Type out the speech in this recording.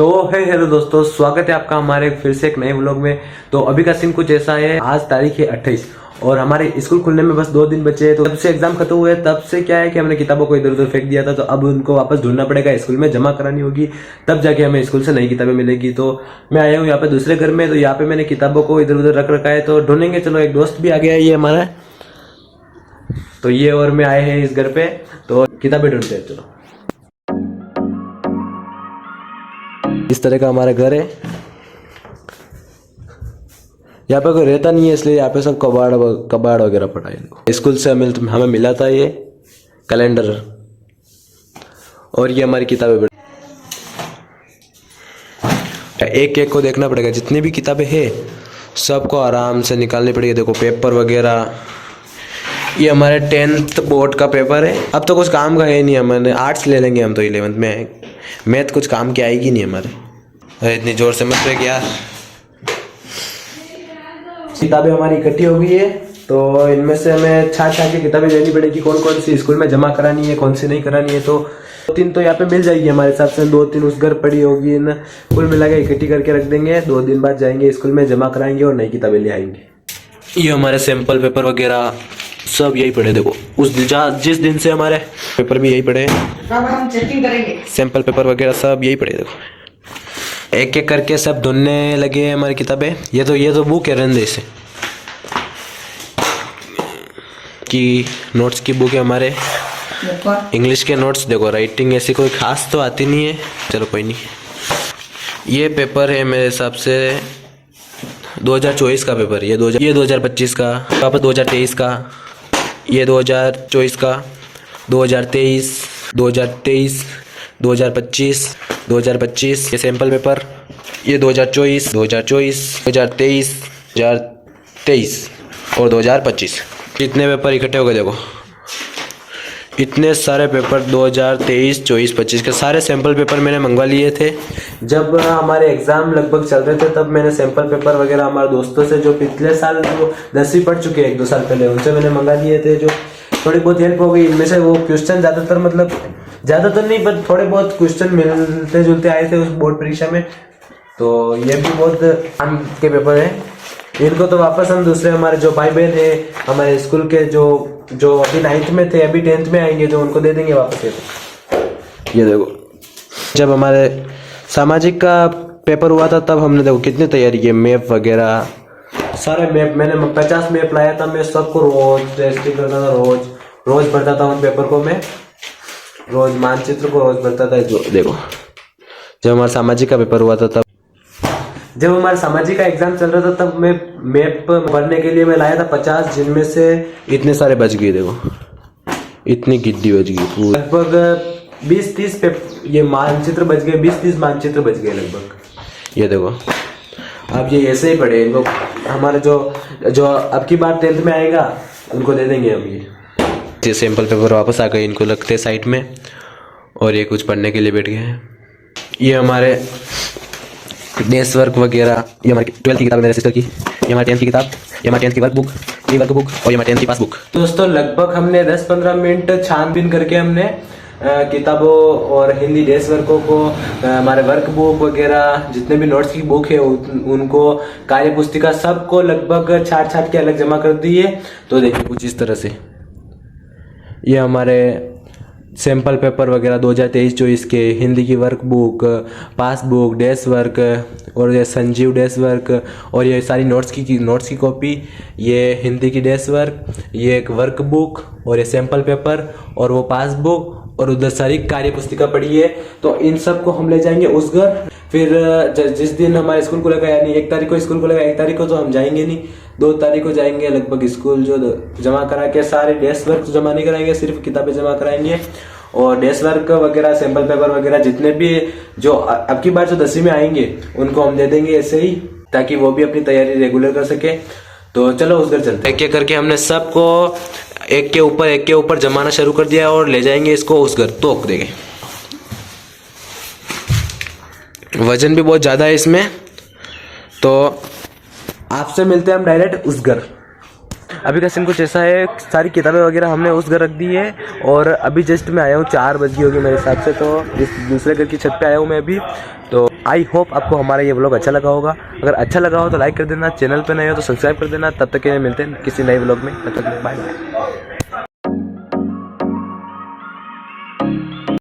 तो हेलो दोस्तों, स्वागत है आपका हमारे फिर से एक नए व्लॉग में। तो अभी का सीन कुछ ऐसा है, आज तारीख है 28 और हमारे स्कूल खुलने में बस 2 दिन बचे हैं। तो जब से एग्जाम खत्म हुए तब से क्या है कि हमने किताबों को इधर उधर फेंक दिया था, तो अब उनको वापस ढूंढना पड़ेगा, स्कूल में जमा करानी होगी, तब जाके हमें स्कूल से नई किताबें मिलेगी। तो मैं आया हूँ यहाँ पे दूसरे घर में, तो यहाँ पे मैंने किताबों को इधर उधर रख रखा है, तो ढूंढेंगे। चलो, एक दोस्त भी आ गया है ये हमारा, तो ये और मैं आए हैं इस घर पे, तो किताबें ढूंढते हैं। चलो, इस तरह का हमारा घर है। यहाँ पे कोई रहता नहीं है, इसलिए यहाँ पे सब कबाड़ वगैरह पड़ा है। स्कूल से हमें मिला था ये कैलेंडर, और ये हमारी किताबें। एक एक को देखना पड़ेगा, जितनी भी किताबें हैं सबको आराम से निकालनी पड़ेगी। देखो, पेपर वगैरह, ये हमारे 10th बोर्ड का पेपर है। अब तो कुछ काम का है नहीं, हमने आर्ट्स ले लेंगे हम तो 11th में। मैथ कुछ काम की आएगी नहीं हमारे। इतनी जोर से मत फेंक यार। किताबें हमारी इकट्ठी हो गई है, तो इनमें से हमें छाट छाट के किताबें लेनी पड़ेगी, कौन कौन सी स्कूल में जमा करानी है, कौन सी नहीं करानी है। तो 2-3 तो यहाँ पे मिल जाएगी हमारे हिसाब से, 2-3 उस घर पड़ी होगी। इन कुल मिला के इकट्ठी करके रख देंगे। 2 दिन बाद जाएंगे स्कूल में, जमा कराएंगे और नई किताबें ले आएंगे। ये हमारे सैंपल पेपर वगैरह सब यही पड़े। देखो, जिस दिन से हमारे पेपर भी यही पड़े, हम चेकिंग करेंगे। सैंपल पेपर वगैरह सब यही पड़े। देखो, एक एक करके सब ढूंढने लगे हैं हमारी किताबें। ये तो बुक है, रहने से की नोट्स की बुक है हमारे, इंग्लिश के नोट्स। देखो, राइटिंग ऐसी कोई खास तो आती नहीं है, चलो कोई नहीं। ये पेपर है मेरे हिसाब से 2024 का पेपर। ये 2025 का, वापस 2023 का, ये 2024 का, 2023, 2023, 2025, 2025। ये सैंपल पेपर, ये 2024, 2024, 2023, 2023 और 2025। कितने पेपर इकट्ठे हो गए। देखो, इतने सारे पेपर 2023, 24, 25 के सारे सैंपल पेपर मैंने मंगवा लिए थे। जब हमारे एग्जाम लगभग चल रहे थे तब मैंने सैंपल पेपर वगैरह हमारे दोस्तों से, जो पिछले साल जो 10वीं पढ़ चुके हैं 1-2 साल पहले, उनसे मैंने मंगा लिए थे। जो थोड़ी बहुत हेल्प हो गई इनमें से। वो क्वेश्चन ज़्यादातर, मतलब ज़्यादातर नहीं पर थोड़े बहुत क्वेश्चन मिलते जुलते आए थे उस बोर्ड परीक्षा में। तो ये भी बहुत काम के पेपर हैं। इनको तो वापस हम दूसरे हमारे जो भाई बहन है हमारे स्कूल के, जो अभी 9th में थे, अभी 10th में आएंगे, जो उनको दे देंगे वापस। ये देखो, जब हमारे सामाजिक का पेपर हुआ था तब हमने देखो कितनी तैयारी की, मैप वगैरह सारे मैप। मैंने 50 मैप लाया था, मैं सबको रोज टेस्टिंग करता था, रोज भरता था उन पेपर को। मैं रोज मानचित्र को रोज भरता था। देखो, जब हमारा सामाजिक का पेपर हुआ था तब, जब हमारा सामाजिक का एग्जाम चल रहा था तब मैं मैप भरने के लिए मैं लाया था 50, जिनमें से इतने सारे बच गए। देखो, इतनी गिद्दी बच गई, लगभग 20-30 ये मानचित्र बच गए, 20-30 मानचित्र बच गए लगभग। ये देखो, अब ये ऐसे ही पड़े इनको। हमारे जो अब की बार 10th में आएगा उनको दे देंगे हम। ये सैंपल पेपर वापस आ गए, इनको लगते साइड में, और ये कुछ पढ़ने के लिए बैठ गए हैं। ये हमारे डेस्क वर्क वगैरह, ये हमारी 12th की किताब है मेरे सिस्टर की, ये हमारी 10th की किताब, ये हमारी 10th की वर्क बुक, ये वर्क बुक, और ये हमारी 10th की पासबुक। दोस्तों, लगभग हमने 10-15 मिनट छानबीन करके हमने किताबों और हिंदी डेस्क वर्कों को, हमारे वर्क बुक वगैरह जितने भी नोट्स की बुक है उनको, कार्य पुस्तिका सबको लगभग छाट के अलग जमा कर दिए। तो देखिए कुछ इस तरह से ये हमारे सैंपल पेपर वगैरह 2023-24 के, हिंदी की work book, passbook, desk work, और ये संजीव डेस्क वर्क, और ये सारी नोट्स की कॉपी, ये हिंदी की डेस्क वर्क, ये एक वर्क बुक, और ये सैंपल पेपर, और वो पासबुक, और उधर सारी कार्य पुस्तिका पड़ी है। तो इन सब को हम ले जाएंगे उस घर। फिर जिस दिन हमारा स्कूल खुलेगा, यानी 1 तारीख को स्कूल खुलेगा, 1 तारीख को तो हम जाएंगे नहीं, 2 तारीख को जाएंगे लगभग स्कूल। जो जमा करा के, सारे डेस्क वर्क जमा नहीं कराएंगे, सिर्फ किताबें जमा कराएंगे। और डेस्क वर्क वगैरह, सैंपल पेपर वगैरह जितने भी जो अब की बार जो 10वीं में आएंगे उनको हम दे देंगे ऐसे ही, ताकि वो भी अपनी तैयारी रेगुलर कर सके। तो चलो उस घर चलते। एक एक करके हमने सबको एक के ऊपर जमाना शुरू कर दिया और ले जाएंगे इसको उस घर, तोक देंगे। वजन भी बहुत ज़्यादा है इसमें, तो आपसे मिलते हैं हम डायरेक्ट उस घर। अभी का सीन कुछ ऐसा है, सारी किताबें वगैरह हमने उस घर रख दी है और अभी जस्ट मैं आया हूँ, 4 बज गई होगी मेरे हिसाब से, तो इस दूसरे घर की छत पे आया हूँ मैं अभी। तो आई होप आपको हमारा ये व्लॉग अच्छा लगा होगा। अगर अच्छा लगा हो तो लाइक कर देना, चैनल पे नए हो तो सब्सक्राइब कर देना। तब तक के लिए मिलते हैं किसी नए व्लॉग में, तब तक बाय बाय।